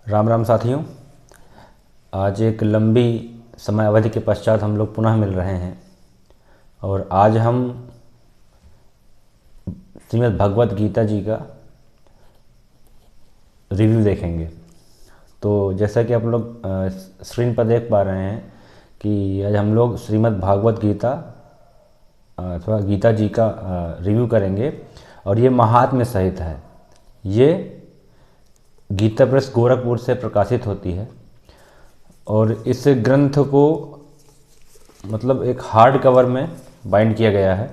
राम राम साथियों। आज एक लंबी समय अवधि के पश्चात हम लोग पुनः मिल रहे हैं और आज हम श्रीमद् भगवत गीता जी का रिव्यू देखेंगे। तो जैसा कि आप लोग स्क्रीन पर देख पा रहे हैं कि आज हम लोग श्रीमद् भागवत गीता अथवा गीता जी का रिव्यू करेंगे और ये महात्म्य सहित है। ये गीता प्रेस गोरखपुर से प्रकाशित होती है और इस ग्रंथ को मतलब एक हार्ड कवर में बाइंड किया गया है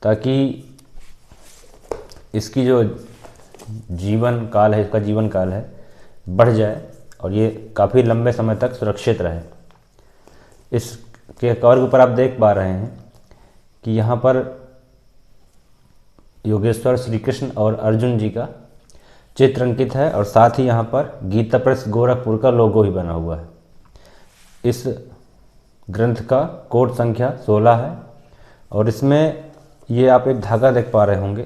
ताकि इसकी जो जीवन काल है, इसका जीवन काल है, बढ़ जाए और ये काफ़ी लंबे समय तक सुरक्षित रहे। इसके कवर के ऊपर आप देख पा रहे हैं कि यहाँ पर योगेश्वर श्री कृष्ण और अर्जुन जी का चित्र अंकित है और साथ ही यहाँ पर गीता प्रेस गोरखपुर का लोगो ही बना हुआ है। इस ग्रंथ का कोड संख्या 16 है और इसमें ये आप एक धागा देख पा रहे होंगे,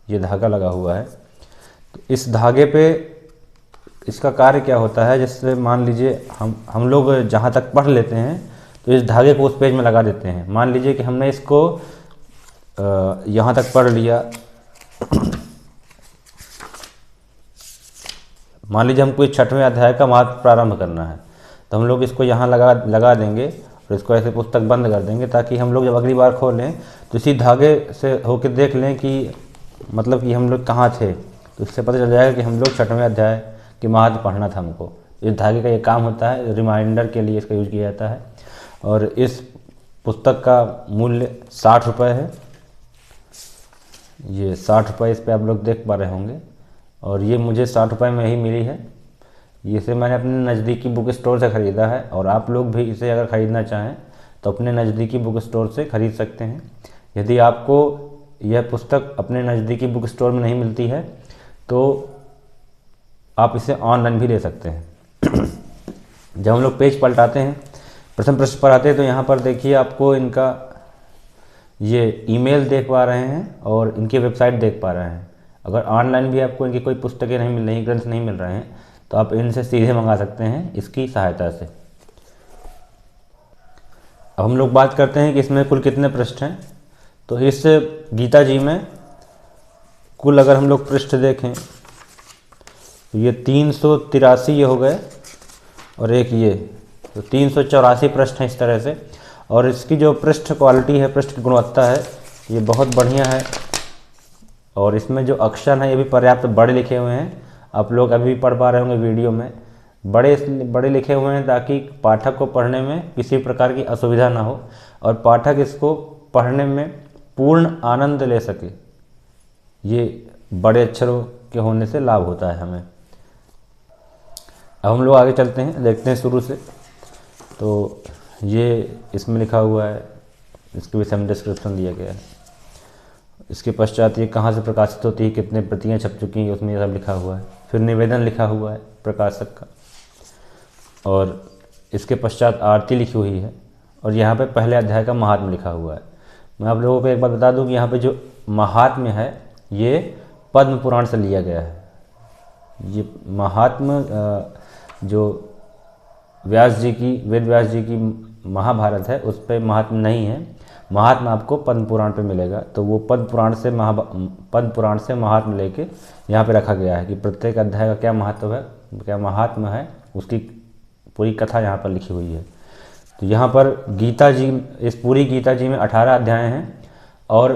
ये धागा लगा हुआ है। तो इस धागे पे इसका कार्य क्या होता है, जैसे मान लीजिए हम लोग जहाँ तक पढ़ लेते हैं तो इस धागे को उस पेज में लगा देते हैं। मान लीजिए कि हमने इसको यहाँ तक पढ़ लिया, मान लीजिए हमको इस 6वें अध्याय का महत्व प्रारंभ करना है तो हम लोग इसको यहाँ लगा देंगे और इसको ऐसे पुस्तक बंद कर देंगे ताकि हम लोग जब अगली बार खोलें तो इसी धागे से होकर देख लें कि मतलब कि हम लोग कहाँ थे। तो इससे पता चल जाएगा कि हम लोग 6वें अध्याय के महत्व पढ़ना था हमको। इस धागे का ये काम होता है, रिमाइंडर के लिए इसका यूज किया जाता है। और इस पुस्तक का मूल्य 60 रुपये है। ये 60 रुपये इस पर आप लोग देख पा रहे होंगे और ये मुझे 60 रुपये में ही मिली है। इसे मैंने अपने नज़दीकी बुक स्टोर से ख़रीदा है और आप लोग भी इसे अगर ख़रीदना चाहें तो अपने नज़दीकी बुक स्टोर से ख़रीद सकते हैं। यदि आपको यह पुस्तक अपने नज़दीकी बुक स्टोर में नहीं मिलती है तो आप इसे ऑनलाइन भी ले सकते हैं। जब हम लोग पेज पलटाते हैं, प्रथम पृष्ठ पर आते हैं तो यहाँ पर देखिए आपको इनका ये ईमेल देख पा रहे हैं और इनकी वेबसाइट देख पा रहे हैं। अगर ऑनलाइन भी आपको इनकी कोई पुस्तकें नहीं मिल रही, ग्रंथ नहीं मिल रहे हैं तो आप इनसे सीधे मंगा सकते हैं इसकी सहायता से। अब हम लोग बात करते हैं कि इसमें कुल कितने पृष्ठ हैं। तो इस गीता जी में कुल अगर हम लोग पृष्ठ देखें तो ये 383 ये हो गए और एक ये तो 384 पृष्ठ हैं इस तरह से। और इसकी जो पृष्ठ क्वालिटी है, पृष्ठ की गुणवत्ता है, ये बहुत बढ़िया है। और इसमें जो अक्षर हैं ये भी पर्याप्त बड़े लिखे हुए हैं। आप लोग अभी पढ़ पा रहे होंगे वीडियो में, बड़े लिखे हुए हैं ताकि पाठक को पढ़ने में किसी प्रकार की असुविधा ना हो और पाठक इसको पढ़ने में पूर्ण आनंद ले सके। ये बड़े अक्षरों के होने से लाभ होता है हमें। अब हम लोग आगे चलते हैं, देखते हैं शुरू से। तो ये इसमें लिखा हुआ है, इसके विषय में डिस्क्रिप्शन दिया गया है। इसके पश्चात ये कहाँ से प्रकाशित होती है, कितने प्रतियाँ छप चुकी हैं, उसमें ये सब लिखा हुआ है। फिर निवेदन लिखा हुआ है प्रकाशक का और इसके पश्चात आरती लिखी हुई है और यहाँ पे पहले अध्याय का महात्म्य लिखा हुआ है। मैं आप लोगों को एक बात बता दूं कि यहाँ पे जो महात्म्य है ये पद्म पुराण से लिया गया है। ये महात्म्य जो वेद व्यास जी की महाभारत है उस पर महात्म्य नहीं है। महात्म्य आपको पद्म पुराण पे मिलेगा। तो वो पद्म पुराण से महात्म्य लेके यहाँ पे रखा गया है कि प्रत्येक अध्याय का क्या महत्व है, क्या महात्म्य है, उसकी पूरी कथा यहाँ पर लिखी हुई है। तो यहाँ पर गीता जी, इस पूरी गीता जी में 18 अध्याय हैं और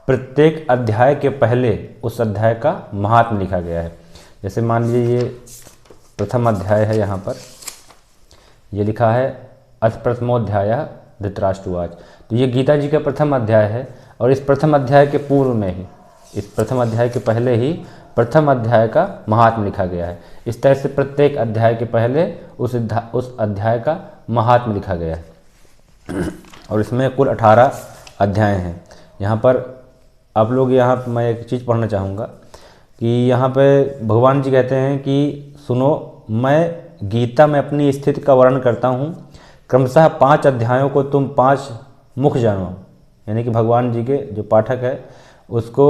प्रत्येक अध्याय के पहले उस अध्याय का महात्म्य लिखा गया है। जैसे मान लीजिए ये प्रथम अध्याय है, यहाँ पर ये लिखा है अथ प्रथमोध्याय धृतराष्ट्रवाच। तो ये गीता जी का प्रथम अध्याय है और इस प्रथम अध्याय के पूर्व में ही, इस प्रथम अध्याय के पहले ही प्रथम अध्याय का महात्म्य लिखा गया है। इस तरह से प्रत्येक अध्याय के पहले उस अध्याय का महात्म्य लिखा गया है और इसमें कुल 18 अध्याय हैं। यहाँ पर आप लोग, यहाँ मैं एक चीज़ पढ़ना चाहूँगा कि यहाँ पे भगवान जी कहते हैं कि सुनो, मैं गीता में अपनी स्थिति का वर्णन करता हूँ। क्रमशः 5 अध्यायों को तुम 5 मुख जानो। यानी कि भगवान जी के जो पाठक है उसको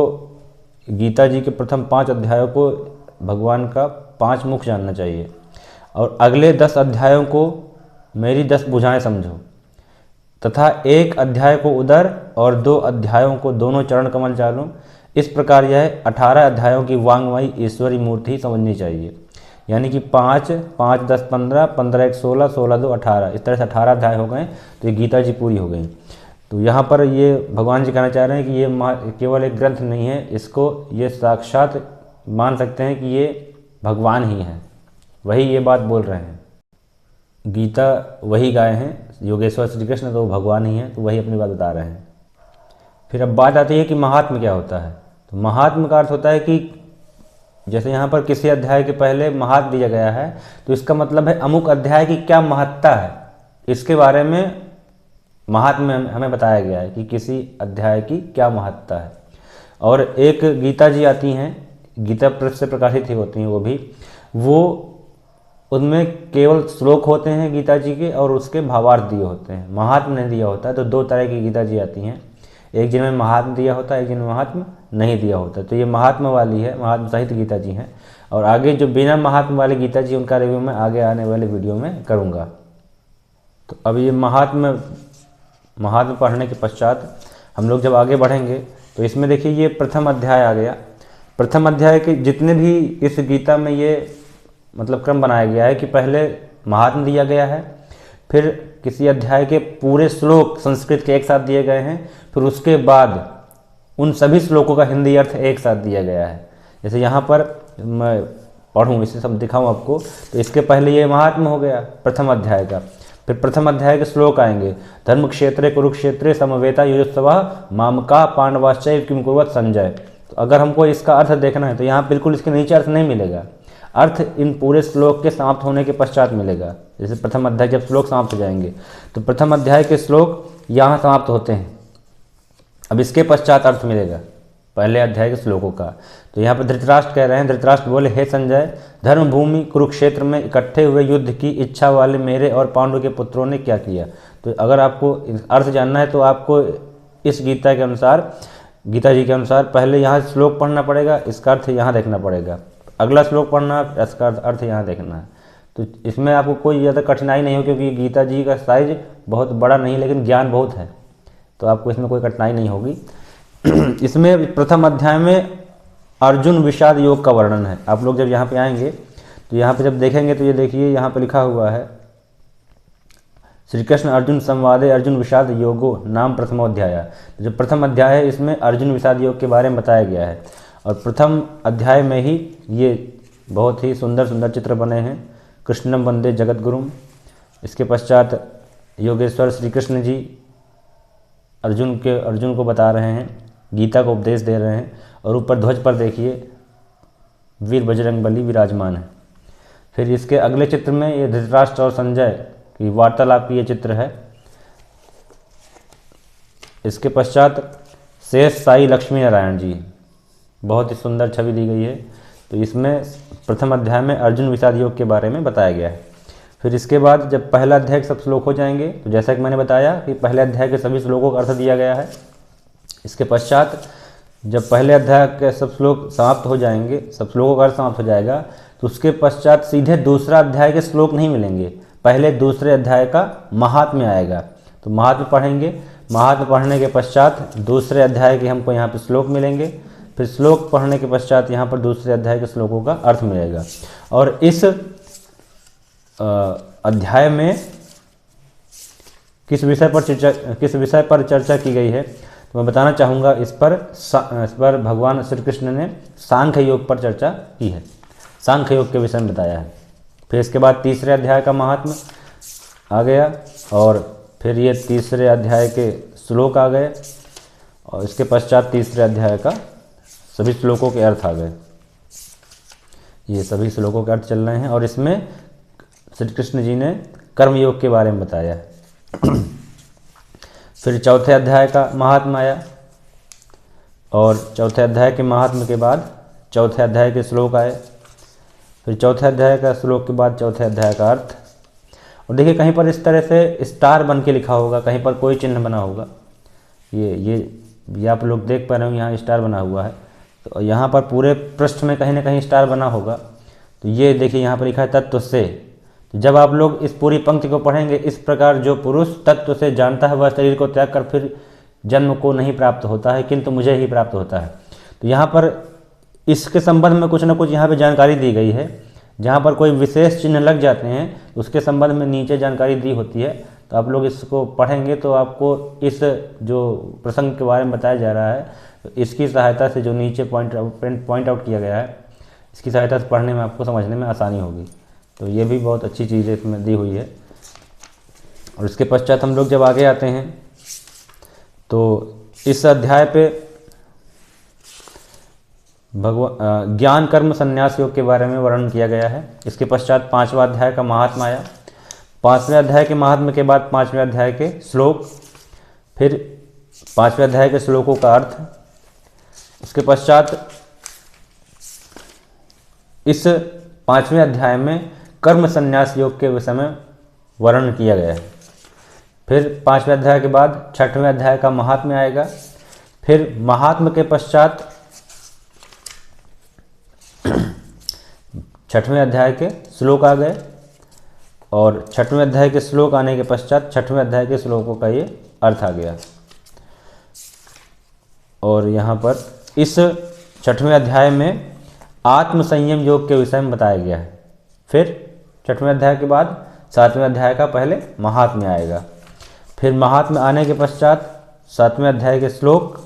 गीता जी के प्रथम 5 अध्यायों को भगवान का 5 मुख जानना चाहिए। और अगले 10 अध्यायों को मेरी 10 भुजाएं समझो, तथा एक अध्याय को उदर और 2 अध्यायों को दोनों चरण कमल चालू। इस प्रकार यह 18 अध्यायों की वांगमयी ईश्वरी मूर्ति समझनी चाहिए। यानी कि 5, 5, 10, 15, 15, 1, 16, 16, 2, 18, इस तरह से 18 अध्याय हो गए। तो ये गीता जी पूरी हो गई। तो यहाँ पर ये भगवान जी कहना चाह रहे हैं कि ये केवल एक ग्रंथ नहीं है, इसको ये साक्षात मान सकते हैं कि ये भगवान ही हैं, वही ये बात बोल रहे हैं। गीता वही गाए हैं योगेश्वर श्री कृष्ण, तो वो भगवान ही हैं, तो वही अपनी बात बता रहे हैं। फिर अब बात आती है कि महात्म्य क्या होता है। तो महात्म्य का अर्थ होता है कि जैसे यहाँ पर किसी अध्याय के पहले महात्म्य दिया गया है, तो इसका मतलब है अमुक अध्याय की क्या महत्ता है, इसके बारे में महात्म्य हमें बताया गया है कि किसी अध्याय की क्या महत्ता है। और एक गीता जी आती हैं, गीता प्रेस से प्रकाशित ही होती हैं वो उनमें केवल श्लोक होते हैं गीता जी के, और उसके भावार्थ दिए होते हैं, महात्म्य नहीं दिया होता है। तो 2 तरह की गीता जी आती हैं, एक जिनमें महात्म्य दिया होता है, एक जिनमें महात्म्य नहीं दिया होता। तो ये महात्म्य वाली है, महात्म्य सहित गीता जी हैं। और आगे जो बिना महात्म्य वाली गीता जी, उनका रिव्यू मैं आगे आने वाले वीडियो में करूँगा। तो अब ये महात्म्य पढ़ने के पश्चात हम लोग जब आगे बढ़ेंगे, तो इसमें देखिए ये प्रथम अध्याय आ गया। प्रथम अध्याय के जितने भी इस गीता में ये मतलब क्रम बनाया गया है कि पहले महात्म्य दिया गया है, फिर किसी अध्याय के पूरे श्लोक संस्कृत के एक साथ दिए गए हैं, फिर उसके बाद उन सभी श्लोकों का हिंदी अर्थ एक साथ दिया गया है। जैसे यहाँ पर मैं पढ़ूँ, इसे सब दिखाऊँ आपको, तो इसके पहले ये महात्म्य हो गया प्रथम अध्याय का। फिर प्रथम अध्याय के श्लोक आएंगे, धर्म क्षेत्रे कुरुक्षेत्रे समवेता युयुत्सवः मामका पांडवाश्चैव किम कुर्वत संजय। तो अगर हमको इसका अर्थ देखना है तो यहाँ बिल्कुल इसके नीचे अर्थ नहीं मिलेगा, अर्थ इन पूरे श्लोक के समाप्त होने के पश्चात मिलेगा। जैसे प्रथम अध्याय जब श्लोक समाप्त हो जाएंगे, तो प्रथम अध्याय के श्लोक यहाँ समाप्त होते हैं, अब इसके पश्चात अर्थ मिलेगा पहले अध्याय के श्लोकों का। तो यहाँ पर धृतराष्ट्र कह रहे हैं, धृतराष्ट्र बोले, हे संजय, धर्म भूमि कुरुक्षेत्र में इकट्ठे हुए युद्ध की इच्छा वाले मेरे और पांडु के पुत्रों ने क्या किया। तो अगर आपको अर्थ जानना है तो आपको इस गीता के अनुसार, गीता जी के अनुसार पहले यहाँ श्लोक पढ़ना पड़ेगा, इसका अर्थ यहाँ देखना पड़ेगा, अगला श्लोक पढ़ना, इसका अर्थ यहाँ देखना है। तो इसमें आपको कोई ज़्यादा कठिनाई नहीं हो, क्योंकि गीता जी का साइज बहुत बड़ा नहीं, लेकिन ज्ञान बहुत है, तो आपको इसमें कोई कठिनाई नहीं होगी। इसमें प्रथम अध्याय में अर्जुन विषाद योग का वर्णन है। आप लोग जब यहाँ पे आएंगे तो यहाँ पे जब देखेंगे तो ये देखिए यहाँ पे लिखा हुआ है, श्री कृष्ण अर्जुन संवादे अर्जुन विषाद योगो नाम प्रथमोध्याय। जो प्रथम अध्याय है इसमें अर्जुन विषाद योग के बारे में बताया गया है, और प्रथम अध्याय में ही ये बहुत ही सुंदर सुंदर चित्र बने हैं, कृष्णम वंदे जगत गुरुम। इसके पश्चात योगेश्वर श्री कृष्ण जी अर्जुन को बता रहे हैं, गीता को उपदेश दे रहे हैं, और ऊपर ध्वज पर देखिए वीर बजरंगबली विराजमान है। फिर इसके अगले चित्र में ये धृतराष्ट्र और संजय की वार्तालाप की ये चित्र है। इसके पश्चात शेष साई लक्ष्मी नारायण जी, बहुत ही सुंदर छवि दी गई है। तो इसमें प्रथम अध्याय में अर्जुन विषाद योग के बारे में बताया गया है। फिर इसके बाद जब पहला अध्याय के सब श्लोक हो जाएंगे, तो जैसा कि मैंने बताया कि पहले अध्याय के सभी श्लोकों का अर्थ दिया गया है। इसके पश्चात जब पहले अध्याय के सब श्लोक समाप्त हो जाएंगे, सब श्लोकों का अर्थ समाप्त हो जाएगा, तो उसके पश्चात सीधे दूसरा अध्याय के श्लोक नहीं मिलेंगे, पहले दूसरे अध्याय का महात्म्य आएगा। तो महात्म्य पढ़ेंगे, महात्म्य पढ़ने के पश्चात दूसरे अध्याय के हमको यहाँ पे श्लोक मिलेंगे, फिर श्लोक पढ़ने के पश्चात यहाँ पर दूसरे अध्याय के श्लोकों का अर्थ मिलेगा। और इस अध्याय में किस विषय पर चर्चा की गई है, तो मैं बताना चाहूँगा, इस पर भगवान श्री कृष्ण ने सांख्य योग पर चर्चा की है, सांख्य योग के विषय में बताया है। फिर इसके बाद तीसरे अध्याय का महात्म्य आ गया, और फिर ये तीसरे अध्याय के श्लोक आ गए, और इसके पश्चात तीसरे अध्याय का सभी श्लोकों के अर्थ आ गए। ये सभी श्लोकों के अर्थ चल रहे हैं, और इसमें श्री कृष्ण जी ने कर्म योग के बारे में बताया है। फिर चौथे अध्याय का महात्म्य आया, और चौथे अध्याय के महात्म्य के बाद चौथे अध्याय के श्लोक आए, फिर चौथे अध्याय का श्लोक के बाद चौथे अध्याय का अर्थ। और देखिए कहीं पर इस तरह से स्टार बन के लिखा होगा, कहीं पर कोई चिन्ह बना होगा, ये आप लोग देख पा रहे हो, यहाँ स्टार बना हुआ है। तो यहाँ पर पूरे पृष्ठ में कहीं ना कहीं स्टार बना होगा। तो ये देखिए यहाँ पर लिखा है तत्व से। तो जब आप लोग इस पूरी पंक्ति को पढ़ेंगे, इस प्रकार जो पुरुष तत्व से जानता है वह शरीर को त्याग कर फिर जन्म को नहीं प्राप्त होता है, किंतु मुझे ही प्राप्त होता है। तो यहाँ पर इसके संबंध में कुछ ना कुछ यहाँ पे जानकारी दी गई है। जहाँ पर कोई विशेष चिन्ह लग जाते हैं उसके संबंध में नीचे जानकारी दी होती है। तो आप लोग इसको पढ़ेंगे तो आपको इस जो प्रसंग के बारे में बताया जा रहा है, तो इसकी सहायता से जो नीचे पॉइंट आउट किया गया है, इसकी सहायता से पढ़ने में आपको समझने में आसानी होगी। तो ये भी बहुत अच्छी चीज़ इसमें दी हुई है। और इसके पश्चात हम लोग जब आगे आते हैं तो इस अध्याय पे ज्ञान कर्म संन्यास योग के बारे में वर्णन किया गया है। इसके पश्चात 5वां अध्याय का महात्मा आया। 5वें अध्याय के महात्मा के बाद 5वें अध्याय के श्लोक, फिर 5वें अध्याय के श्लोकों का अर्थ। उसके पश्चात इस 5वें अध्याय में कर्म संन्यास योग के विषय में वर्णन किया गया है। फिर 5वें अध्याय के बाद 6वें अध्याय का महात्म्य आएगा। फिर महात्म्य के पश्चात 6वें अध्याय के श्लोक आ गए, और 6वें अध्याय के श्लोक आने के पश्चात 6वें अध्याय के श्लोकों का ये अर्थ आ गया। और यहाँ पर इस 6वें अध्याय में आत्म संयम योग के विषय में बताया गया है। फिर 6वें अध्याय के बाद 7वें अध्याय का पहले महात्म्य आएगा। फिर महात्म्य आने के पश्चात 7वें अध्याय के श्लोक,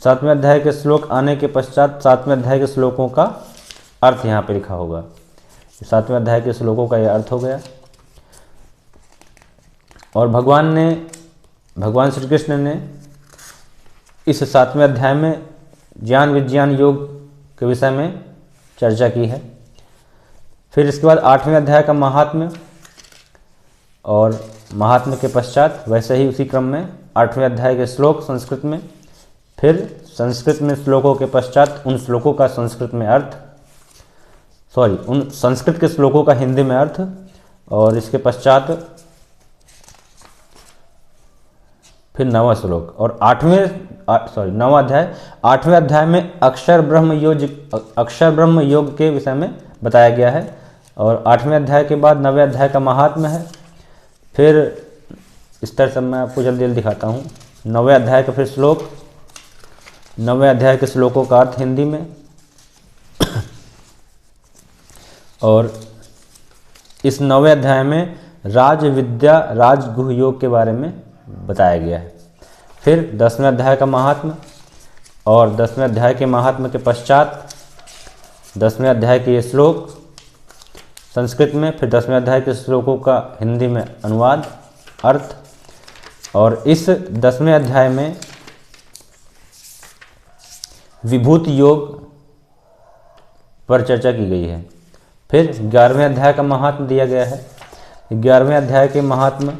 7वें अध्याय के श्लोक आने के पश्चात 7वें अध्याय के श्लोकों का अर्थ यहाँ पे लिखा होगा। 7वें अध्याय के श्लोकों का यह अर्थ हो गया। और भगवान श्री कृष्ण ने इस 7वें अध्याय में ज्ञान विज्ञान योग के विषय में चर्चा की है। फिर इसके बाद 8वें अध्याय का महात्म्य, और महात्म्य के पश्चात वैसे ही उसी क्रम में 8वें अध्याय के श्लोक संस्कृत में, फिर संस्कृत में श्लोकों के पश्चात उन श्लोकों का संस्कृत में अर्थ, उन संस्कृत के श्लोकों का हिंदी में अर्थ, और इसके पश्चात फिर 9वां श्लोक। और 9वां अध्याय, 8वें अध्याय में अक्षर ब्रह्म योग के विषय में बताया गया है। और 8वें अध्याय के बाद 9वें अध्याय का महात्म्य है। फिर इस तरह से मैं आपको जल्दी जल्दी दिखाता हूँ। 9वें अध्याय का फिर श्लोक, 9वें अध्याय के श्लोकों का अर्थ हिंदी में, और इस 9वें अध्याय में राज विद्या राजगुह योग के बारे में बताया गया है। फिर 10वें अध्याय का महात्म्य, और 10वें अध्याय के महात्म्य के पश्चात 10वें अध्याय के ये श्लोक संस्कृत में, फिर 10वें अध्याय के श्लोकों का हिंदी में अनुवाद अर्थ। और इस 10वें अध्याय में विभूति योग पर चर्चा की गई है। फिर 11वें अध्याय का महात्म्य दिया गया है। 11वें अध्याय के महात्म्य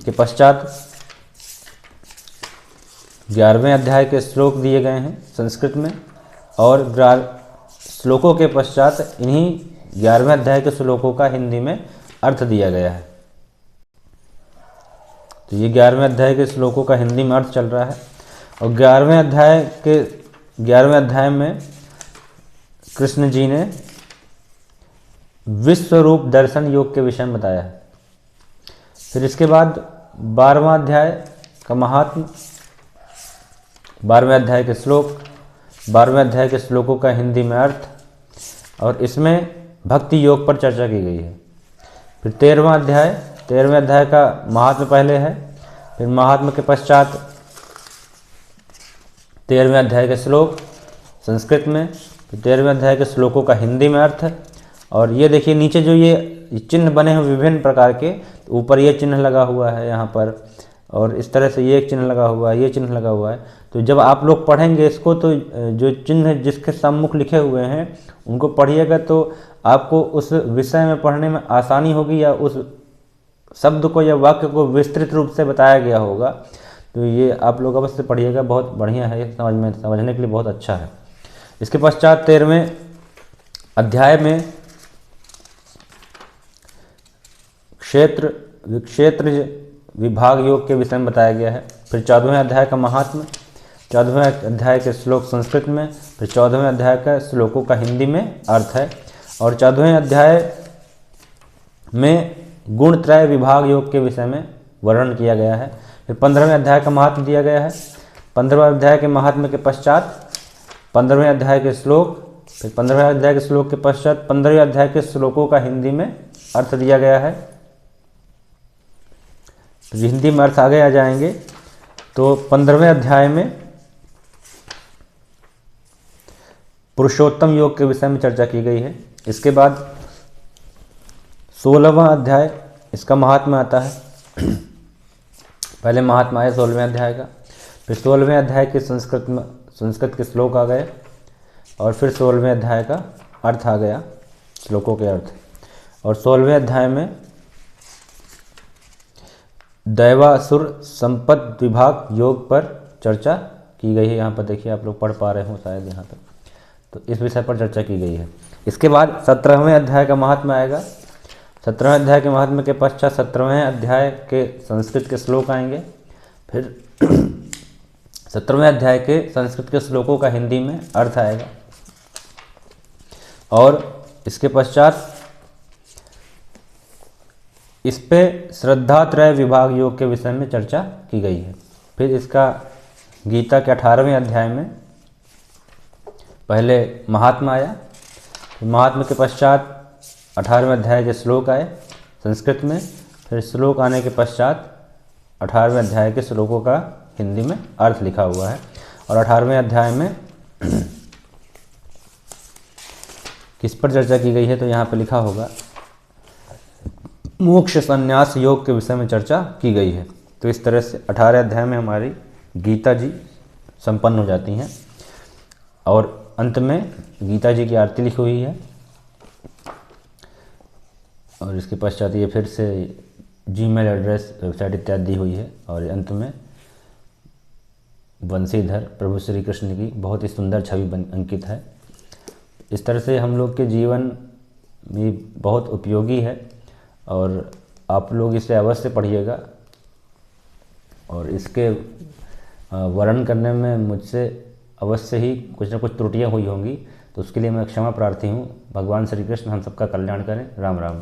के पश्चात 11वें अध्याय के श्लोक दिए गए हैं संस्कृत में, और श्लोकों के पश्चात इन्हीं 11वें अध्याय के श्लोकों का हिंदी में अर्थ दिया गया है। तो ये 11वें अध्याय के श्लोकों का हिंदी में अर्थ चल रहा है। और 11वें अध्याय में कृष्ण जी ने विश्व रूप दर्शन योग के विषय में बताया है। फिर इसके बाद 12वां अध्याय का महात्म्य, 12वें अध्याय के श्लोक, 12वें अध्याय के श्लोकों का हिंदी में अर्थ, और इसमें भक्ति योग पर चर्चा की गई है। फिर 13वें अध्याय का महात्म्य पहले है, फिर महात्म्य के पश्चात 13वें अध्याय के श्लोक संस्कृत में, फिर 13वें अध्याय के श्लोकों का हिंदी में अर्थ। और ये देखिए नीचे जो ये चिन्ह बने हैं विभिन्न प्रकार के, ऊपर ये चिन्ह लगा हुआ है यहाँ पर, और इस तरह से ये एक चिन्ह लगा हुआ है, ये चिन्ह लगा हुआ है। तो जब आप लोग पढ़ेंगे इसको तो जो चिन्ह जिसके सम्मुख लिखे हुए हैं उनको पढ़िएगा तो आपको उस विषय में पढ़ने में आसानी होगी, या उस शब्द को या वाक्य को विस्तृत रूप से बताया गया होगा। तो ये आप लोग अवश्य पढ़िएगा, बहुत बढ़िया है, समझने के लिए बहुत अच्छा है। इसके पश्चात 13वें अध्याय में क्षेत्र विभाग योग के विषय में बताया गया है। फिर 14वें अध्याय का महात्म्य, 14वें अध्याय के श्लोक संस्कृत में, फिर 14वें अध्याय का श्लोकों का हिंदी में अर्थ है। और 14वें अध्याय में गुण त्रय विभाग योग के विषय में वर्णन किया गया है। फिर 15वें अध्याय का महात्म्य दिया गया है। 15वें अध्याय के महात्म्य के पश्चात 15वें अध्याय के श्लोक, फिर 15वें अध्याय के श्लोक के पश्चात 15वें अध्याय के श्लोकों का हिंदी में अर्थ दिया गया है। तो हिंदी में अर्थ आगे आ जाएंगे। तो 15वें अध्याय में पुरुषोत्तम योग के विषय में चर्चा की गई है। इसके बाद 16वां अध्याय, इसका महात्म्य आता है। पहले महात्म्य आया 16वें अध्याय का, फिर 16वें अध्याय के संस्कृत के श्लोक आ गए, और फिर 16वें अध्याय का अर्थ आ गया, श्लोकों के अर्थ। और 16वें अध्याय में दैवासुर संपद विभाग योग पर चर्चा की गई है। यहाँ पर देखिए, आप लोग पढ़ पा रहे हो शायद यहाँ पर, तो इस विषय पर चर्चा की गई है। इसके बाद 17वें अध्याय का महात्म्य आएगा। 17वें अध्याय के महात्म्य के पश्चात 17वें अध्याय के संस्कृत के श्लोक आएंगे। फिर 17वें अध्याय के संस्कृत के श्लोकों का हिंदी में अर्थ आएगा। और इसके पश्चात इस पे श्रद्धात्रय विभाग योग के विषय में चर्चा की गई है। फिर इसका गीता के 18वें अध्याय में पहले महात्म्य आया, महात्म्य के पश्चात 18वें अध्याय के श्लोक आए संस्कृत में, फिर श्लोक आने के पश्चात 18वें अध्याय के श्लोकों का हिंदी में अर्थ लिखा हुआ है। और 18वें अध्याय में किस पर चर्चा की गई है, तो यहाँ पर लिखा होगा मोक्ष संन्यास योग के विषय में चर्चा की गई है। तो इस तरह से 18 अध्याय में हमारी गीता जी संपन्न हो जाती हैं। और अंत में गीता जी की आरती लिखी हुई है। और इसके पश्चात ये फिर से जीमेल एड्रेस, वेबसाइट इत्यादि दी हुई है। और अंत में बंसीधर प्रभु श्री कृष्ण की बहुत ही सुंदर छवि अंकित है। इस तरह से हम लोग के जीवन में बहुत उपयोगी है, और आप लोग इसे अवश्य पढ़िएगा। और इसके वर्णन करने में मुझसे अवश्य ही कुछ न कुछ त्रुटियां हुई होंगी, तो उसके लिए मैं क्षमा प्रार्थी हूँ। भगवान श्री कृष्ण हम सबका कल्याण करें। राम राम।